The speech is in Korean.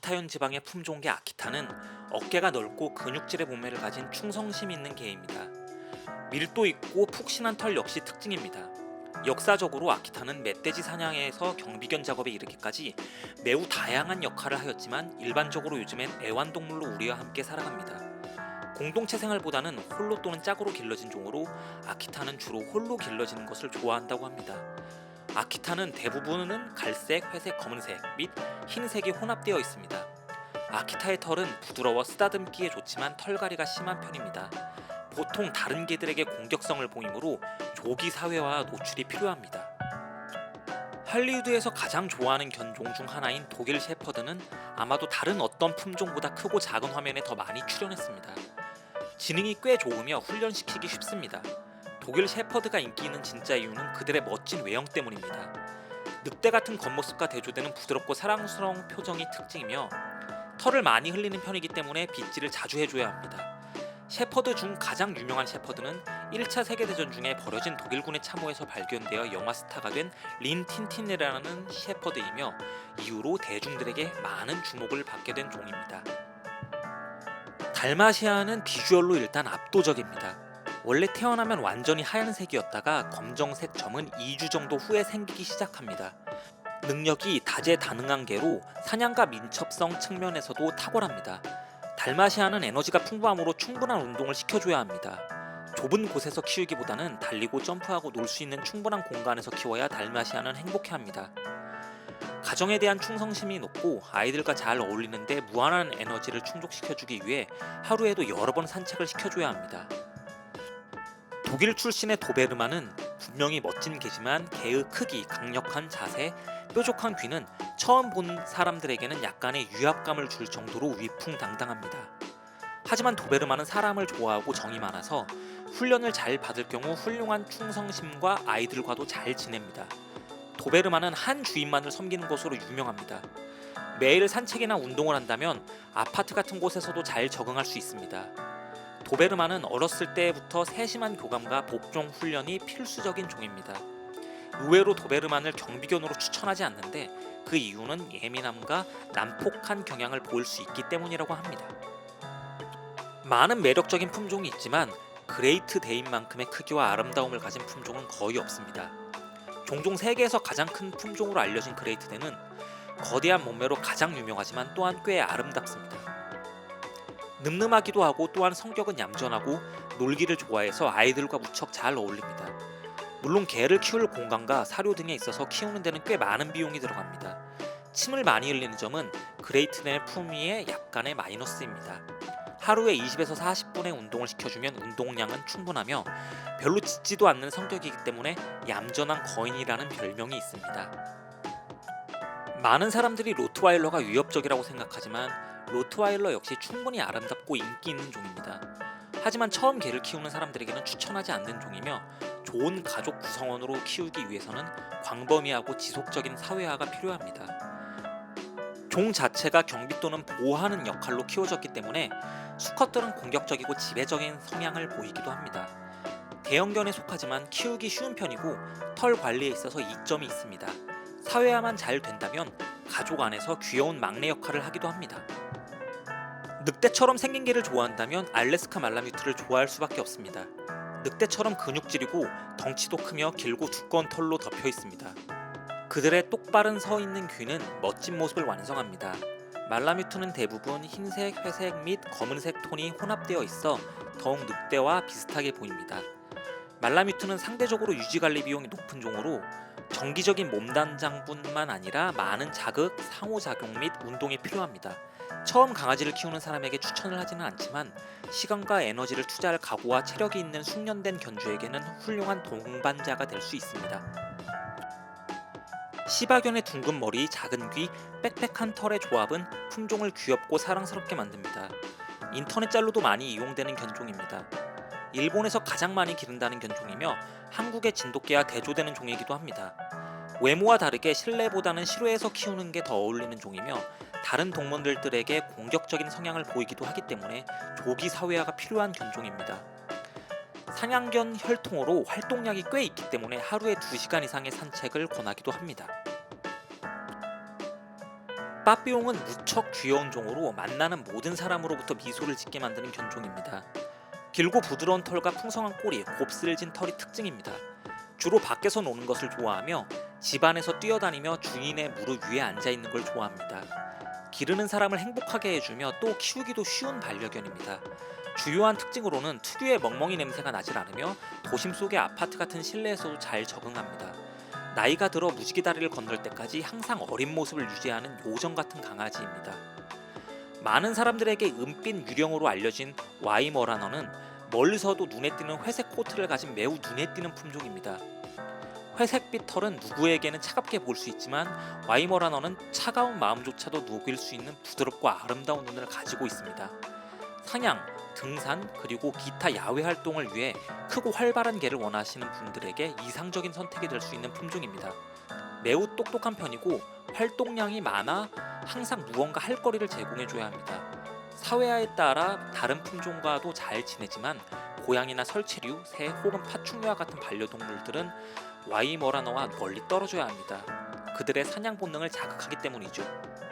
아키타현 지방의 품종개 아키타는 어깨가 넓고 근육질의 몸매를 가진 충성심 있는 개입니다. 밀도 있고 푹신한 털 역시 특징입니다. 역사적으로 아키타는 멧돼지 사냥에서 경비견 작업에 이르기까지 매우 다양한 역할을 하였지만 일반적으로 요즘엔 애완동물로 우리와 함께 살아갑니다. 공동체 생활보다는 홀로 또는 짝으로 길러진 종으로 아키타는 주로 홀로 길러지는 것을 좋아한다고 합니다. 아키타는 대부분은 갈색, 회색, 검은색 및 흰색이 혼합되어 있습니다. 아키타의 털은 부드러워 쓰다듬기에 좋지만 털갈이가 심한 편입니다. 보통 다른 개들에게 공격성을 보이므로 조기 사회와 노출이 필요합니다. 할리우드에서 가장 좋아하는 견종 중 하나인 독일 셰퍼드는 아마도 다른 어떤 품종보다 크고 작은 화면에 더 많이 출연했습니다. 지능이 꽤 좋으며 훈련시키기 쉽습니다. 독일 셰퍼드가 인기 있는 진짜 이유는 그들의 멋진 외형 때문입니다. 늑대 같은 겉모습과 대조되는 부드럽고 사랑스러운 표정이 특징이며 털을 많이 흘리는 편이기 때문에 빗질을 자주 해줘야 합니다. 셰퍼드 중 가장 유명한 셰퍼드는 1차 세계대전 중에 버려진 독일군의 참호에서 발견되어 영화 스타가 된 린 틴틴이라는 셰퍼드이며 이후로 대중들에게 많은 주목을 받게 된 종입니다. 달마시아는 비주얼로 일단 압도적입니다. 원래 태어나면 완전히 하얀색이었다가 검정색 점은 2주 정도 후에 생기기 시작합니다. 능력이 다재다능한 개로 사냥과 민첩성 측면에서도 탁월합니다. 달마시아는 에너지가 풍부하므로 충분한 운동을 시켜줘야 합니다. 좁은 곳에서 키우기보다는 달리고 점프하고 놀 수 있는 충분한 공간에서 키워야 달마시아는 행복해합니다. 가정에 대한 충성심이 높고 아이들과 잘 어울리는데 무한한 에너지를 충족시켜주기 위해 하루에도 여러 번 산책을 시켜줘야 합니다. 독일 출신의 도베르만은 분명히 멋진 개지만 개의 크기, 강력한 자세, 뾰족한 귀는 처음 본 사람들에게는 약간의 위압감을 줄 정도로 위풍당당합니다. 하지만 도베르만은 사람을 좋아하고 정이 많아서 훈련을 잘 받을 경우 훌륭한 충성심과 아이들과도 잘 지냅니다. 도베르만은 한 주인만을 섬기는 것으로 유명합니다. 매일 산책이나 운동을 한다면 아파트 같은 곳에서도 잘 적응할 수 있습니다. 도베르만은 어렸을 때부터 세심한 교감과 복종 훈련이 필수적인 종입니다. 의외로 도베르만을 경비견으로 추천하지 않는데 그 이유는 예민함과 난폭한 경향을 보일 수 있기 때문이라고 합니다. 많은 매력적인 품종이 있지만 그레이트 데인만큼의 크기와 아름다움을 가진 품종은 거의 없습니다. 종종 세계에서 가장 큰 품종으로 알려진 그레이트 데는 거대한 몸매로 가장 유명하지만 또한 꽤 아름답습니다. 늠름하기도 하고 또한 성격은 얌전하고 놀기를 좋아해서 아이들과 무척 잘 어울립니다. 물론 개를 키울 공간과 사료 등에 있어서 키우는 데는 꽤 많은 비용이 들어갑니다. 침을 많이 흘리는 점은 그레이트덴의 품위에 약간의 마이너스입니다. 하루에 20에서 40분의 운동을 시켜주면 운동량은 충분하며 별로 짖지도 않는 성격이기 때문에 얌전한 거인이라는 별명이 있습니다. 많은 사람들이 로트와일러가 위협적이라고 생각하지만 로트와일러 역시 충분히 아름답고 인기 있는 종입니다. 하지만 처음 개를 키우는 사람들에게는 추천하지 않는 종이며 좋은 가족 구성원으로 키우기 위해서는 광범위하고 지속적인 사회화가 필요합니다. 종 자체가 경비 또는 보호하는 역할로 키워졌기 때문에 수컷들은 공격적이고 지배적인 성향을 보이기도 합니다. 대형견에 속하지만 키우기 쉬운 편이고 털 관리에 있어서 이점이 있습니다. 사회화만 잘 된다면 가족 안에서 귀여운 막내 역할을 하기도 합니다. 늑대처럼 생긴 개를 좋아한다면 알래스카 말라뮤트를 좋아할 수밖에 없습니다. 늑대처럼 근육질이고 덩치도 크며 길고 두꺼운 털로 덮여 있습니다. 그들의 똑바른 서 있는 귀는 멋진 모습을 완성합니다. 말라뮤트는 대부분 흰색, 회색 및 검은색 톤이 혼합되어 있어 더욱 늑대와 비슷하게 보입니다. 말라뮤트는 상대적으로 유지관리 비용이 높은 종으로 정기적인 몸단장뿐만 아니라 많은 자극, 상호작용 및 운동이 필요합니다. 처음 강아지를 키우는 사람에게 추천을 하지는 않지만 시간과 에너지를 투자할 각오와 체력이 있는 숙련된 견주에게는 훌륭한 동반자가 될 수 있습니다. 시바견의 둥근 머리, 작은 귀, 빽빽한 털의 조합은 품종을 귀엽고 사랑스럽게 만듭니다. 인터넷 짤로도 많이 이용되는 견종입니다. 일본에서 가장 많이 기른다는 견종이며 한국의 진돗개와 대조되는 종이기도 합니다. 외모와 다르게 실내보다는 실외에서 키우는 게 더 어울리는 종이며 다른 동물들에게 공격적인 성향을 보이기도 하기 때문에 조기 사회화가 필요한 견종입니다. 사냥견 혈통으로 활동량이 꽤 있기 때문에 하루에 2시간 이상의 산책을 권하기도 합니다. 빠삐용은 무척 귀여운 종으로 만나는 모든 사람으로부터 미소를 짓게 만드는 견종입니다. 길고 부드러운 털과 풍성한 꼬리, 곱슬진 털이 특징입니다. 주로 밖에서 노는 것을 좋아하며 집안에서 뛰어다니며 주인의 무릎 위에 앉아있는 걸 좋아합니다. 기르는 사람을 행복하게 해주며 또 키우기도 쉬운 반려견입니다. 주요한 특징으로는 특유의 멍멍이 냄새가 나질 않으며 도심 속의 아파트 같은 실내에서도 잘 적응합니다. 나이가 들어 무지개 다리를 건널 때까지 항상 어린 모습을 유지하는 요정 같은 강아지입니다. 많은 사람들에게 은빛 유령으로 알려진 와이머라너는 멀리서도 눈에 띄는 회색 코트를 가진 매우 눈에 띄는 품종입니다. 회색빛 털은 누구에게는 차갑게 보일 수 있지만 와이머라너는 차가운 마음조차도 녹일 수 있는 부드럽고 아름다운 눈을 가지고 있습니다. 사냥, 등산, 그리고 기타 야외 활동을 위해 크고 활발한 개를 원하시는 분들에게 이상적인 선택이 될 수 있는 품종입니다. 매우 똑똑한 편이고 활동량이 많아 항상 무언가 할 거리를 제공해줘야 합니다. 사회화에 따라 다른 품종과도 잘 지내지만 고양이나 설치류, 새 혹은 파충류와 같은 반려동물들은 와이머라너와 멀리 떨어져야 합니다. 그들의 사냥 본능을 자극하기 때문이죠.